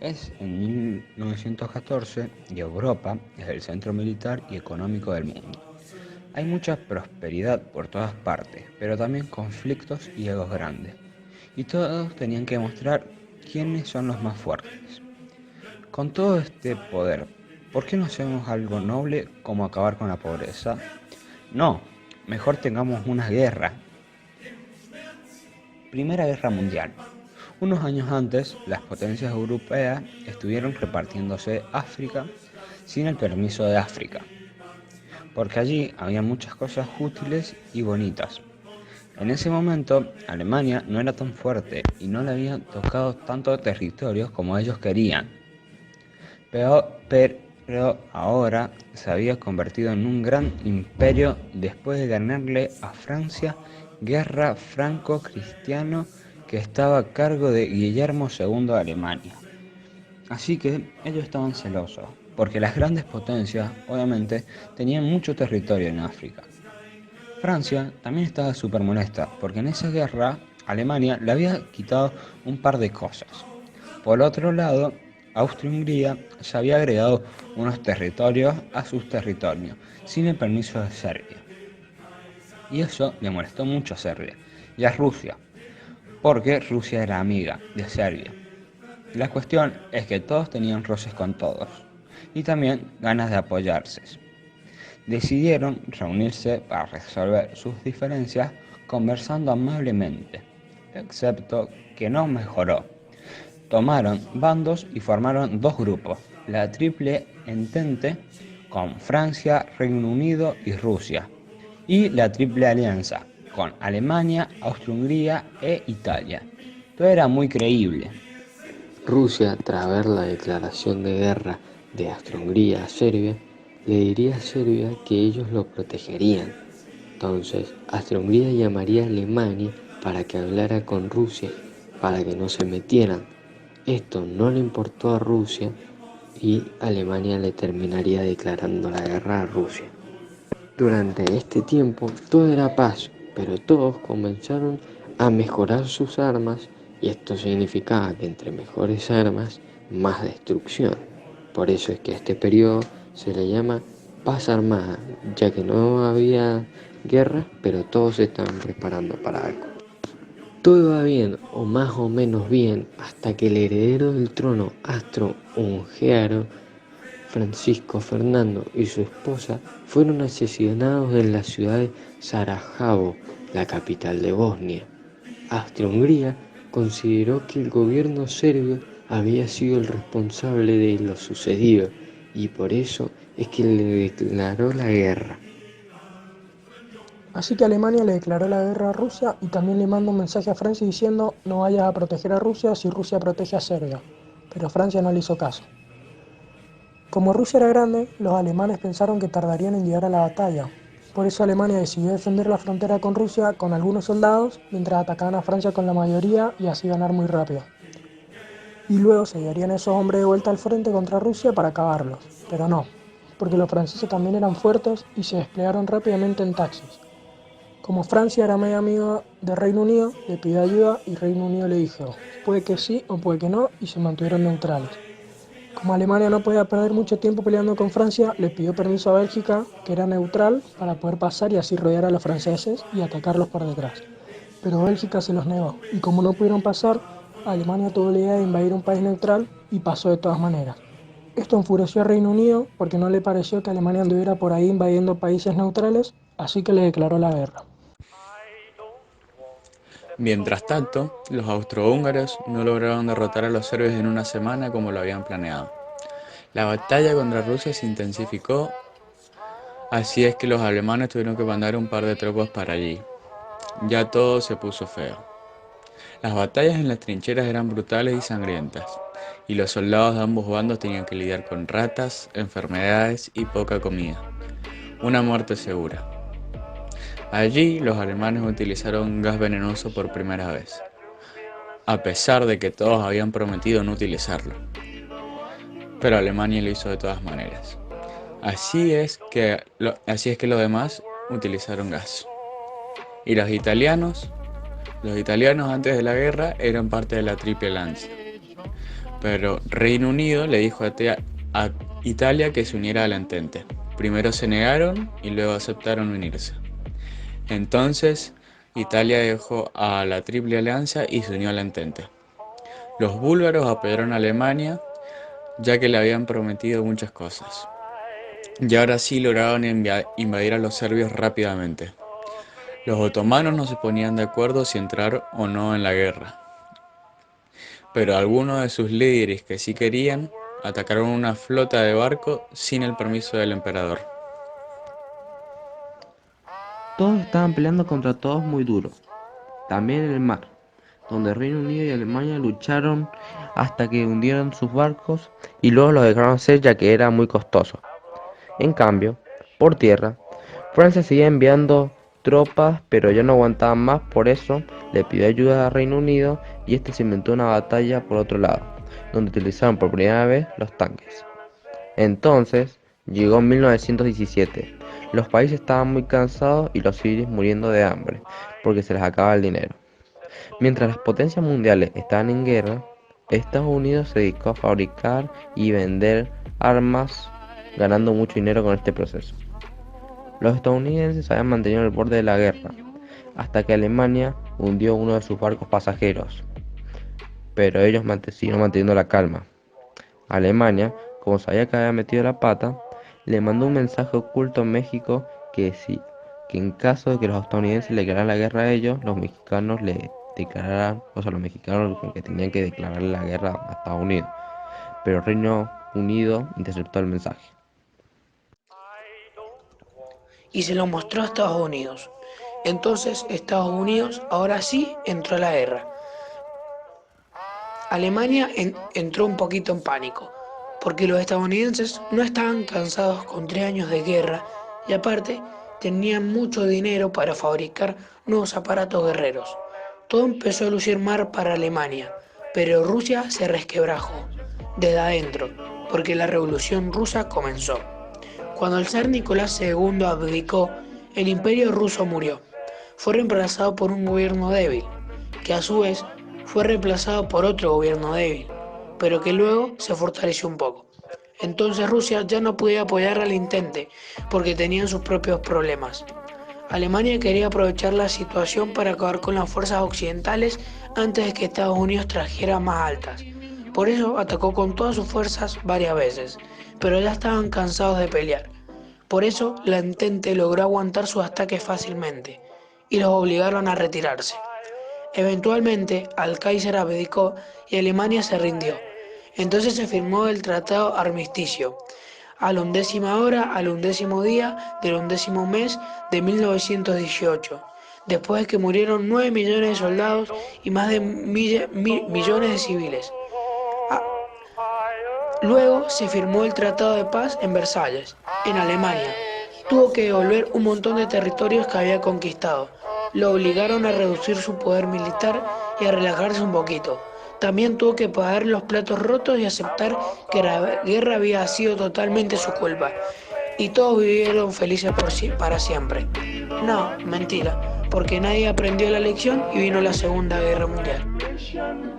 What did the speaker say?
Es en 1914 y Europa es el centro militar y económico del mundo. Hay mucha prosperidad por todas partes, pero también conflictos y egos grandes. Y todos tenían que mostrar quiénes son los más fuertes. Con todo este poder, ¿por qué no hacemos algo noble como acabar con la pobreza? No, mejor tengamos una guerra. Primera Guerra Mundial. Unos años antes, las potencias europeas estuvieron repartiéndose África sin el permiso de África, porque allí había muchas cosas útiles y bonitas. En ese momento, Alemania no era tan fuerte y no le habían tocado tantos territorios como ellos querían. Pero ahora se había convertido en un gran imperio después de ganarle a Francia guerra franco-cristiano que estaba a cargo de Guillermo II de Alemania. Así que ellos estaban celosos, porque las grandes potencias, obviamente, tenían mucho territorio en África. Francia también estaba súper molesta, porque en esa guerra Alemania le había quitado un par de cosas. Por otro lado, Austria-Hungría se había agregado unos territorios a sus territorios, sin el permiso de Serbia. Y eso le molestó mucho a Serbia y a Rusia, porque Rusia era amiga de Serbia. La cuestión es que todos tenían roces con todos, y también ganas de apoyarse. Decidieron reunirse para resolver sus diferencias conversando amablemente, excepto que no mejoró. Tomaron bandos y formaron dos grupos, la Triple Entente con Francia, Reino Unido y Rusia, y la Triple Alianza con Alemania, Austria-Hungría e Italia. Todo era muy creíble. Rusia, tras ver la declaración de guerra de Austria-Hungría a Serbia, le diría a Serbia que ellos lo protegerían. Entonces, Austria-Hungría llamaría a Alemania para que hablara con Rusia, para que no se metieran. Esto no le importó a Rusia y Alemania le terminaría declarando la guerra a Rusia. Durante este tiempo todo era paz, pero todos comenzaron a mejorar sus armas y esto significaba que entre mejores armas, más destrucción. Por eso es que a este periodo se le llama paz armada, ya que no había guerra, pero todos se estaban preparando para algo. Todo iba bien, o más o menos bien, hasta que el heredero del trono austro-húngaro Francisco Fernando y su esposa fueron asesinados en la ciudad de Sarajevo, la capital de Bosnia. Austria-Hungría consideró que el gobierno serbio había sido el responsable de lo sucedido y por eso es que le declaró la guerra. Así que Alemania le declaró la guerra a Rusia y también le manda un mensaje a Francia diciendo no vayas a proteger a Rusia si Rusia protege a Serbia. Pero Francia no le hizo caso. Como Rusia era grande, los alemanes pensaron que tardarían en llegar a la batalla. Por eso Alemania decidió defender la frontera con Rusia con algunos soldados, mientras atacaban a Francia con la mayoría y así ganar muy rápido. Y luego se llevarían esos hombres de vuelta al frente contra Rusia para acabarlos. Pero no, porque los franceses también eran fuertes y se desplegaron rápidamente en taxis. Como Francia era medio amigo de Reino Unido, le pidió ayuda y Reino Unido le dijo, puede que sí o puede que no, y se mantuvieron neutrales. Como Alemania no podía perder mucho tiempo peleando con Francia, le pidió permiso a Bélgica, que era neutral, para poder pasar y así rodear a los franceses y atacarlos por detrás. Pero Bélgica se los negó, y como no pudieron pasar, Alemania tuvo la idea de invadir un país neutral y pasó de todas maneras. Esto enfureció a Reino Unido porque no le pareció que Alemania anduviera por ahí invadiendo países neutrales, así que le declaró la guerra. Mientras tanto, los austrohúngaros no lograron derrotar a los serbios en una semana como lo habían planeado. La batalla contra Rusia se intensificó, así es que los alemanes tuvieron que mandar un par de tropas para allí. Ya todo se puso feo. Las batallas en las trincheras eran brutales y sangrientas, y los soldados de ambos bandos tenían que lidiar con ratas, enfermedades y poca comida. Una muerte segura. Allí los alemanes utilizaron gas venenoso por primera vez, a pesar de que todos habían prometido no utilizarlo. Pero Alemania lo hizo de todas maneras. Así es que los demás utilizaron gas. Y los italianos antes de la guerra eran parte de la Triple Alianza. pero Reino Unido le dijo a Italia que se uniera al Entente. Primero se negaron y luego aceptaron unirse. Entonces, Italia dejó a la Triple Alianza y se unió al Entente. Los búlgaros apoyaron a Alemania, ya que le habían prometido muchas cosas. Y ahora sí lograron invadir a los serbios rápidamente. Los otomanos no se ponían de acuerdo si entrar o no en la guerra, pero algunos de sus líderes que sí querían atacaron una flota de barcos sin el permiso del emperador. Todos estaban peleando contra todos muy duro, también en el mar, donde Reino Unido y Alemania lucharon hasta que hundieron sus barcos y luego los dejaron hacer ya que era muy costoso. En cambio, por tierra, Francia seguía enviando tropas, pero ya no aguantaban más, por eso le pidió ayuda a Reino Unido y este se inventó una batalla por otro lado, donde utilizaron por primera vez los tanques. Entonces, llegó 1917. Los países estaban muy cansados y los civiles muriendo de hambre, porque se les acababa el dinero. Mientras las potencias mundiales estaban en guerra, Estados Unidos se dedicó a fabricar y vender armas, ganando mucho dinero con este proceso. Los estadounidenses habían mantenido el borde de la guerra, hasta que Alemania hundió uno de sus barcos pasajeros, pero ellos siguieron manteniendo la calma. Alemania, como sabía que había metido la pata, le mandó un mensaje oculto a México que en caso de que los estadounidenses le declararan la guerra a ellos, los mexicanos los mexicanos que tenían que declararle la guerra a Estados Unidos. Pero Reino Unido interceptó el mensaje. Y se lo mostró a Estados Unidos. Entonces Estados Unidos ahora sí entró a la guerra. Alemania entró un poquito en pánico, porque los estadounidenses no estaban cansados con 3 años de guerra y aparte tenían mucho dinero para fabricar nuevos aparatos guerreros. Todo empezó a lucir mal para Alemania, pero Rusia se resquebrajó desde adentro, porque la revolución rusa comenzó. Cuando el zar Nicolás II abdicó, el imperio ruso murió. Fue reemplazado por un gobierno débil, que a su vez fue reemplazado por otro gobierno débil, pero que luego se fortaleció un poco. Entonces Rusia ya no podía apoyar al Entente porque tenían sus propios problemas. Alemania quería aprovechar la situación para acabar con las fuerzas occidentales antes de que Estados Unidos trajera más altas. Por eso atacó con todas sus fuerzas varias veces, pero ya estaban cansados de pelear. Por eso la Entente logró aguantar sus ataques fácilmente y los obligaron a retirarse. Eventualmente, el Kaiser abdicó y Alemania se rindió. Entonces se firmó el Tratado Armisticio, a la 11ª hora, al 11º día del 11º mes de 1918, después de que murieron 9 millones de soldados y más de millones de civiles. Luego se firmó el Tratado de Paz en Versalles, en Alemania. Tuvo que devolver un montón de territorios que había conquistado. Lo obligaron a reducir su poder militar y a relajarse un poquito. También tuvo que pagar los platos rotos y aceptar que la guerra había sido totalmente su culpa. Y todos vivieron felices para siempre. No, mentira, porque nadie aprendió la lección y vino la Segunda Guerra Mundial.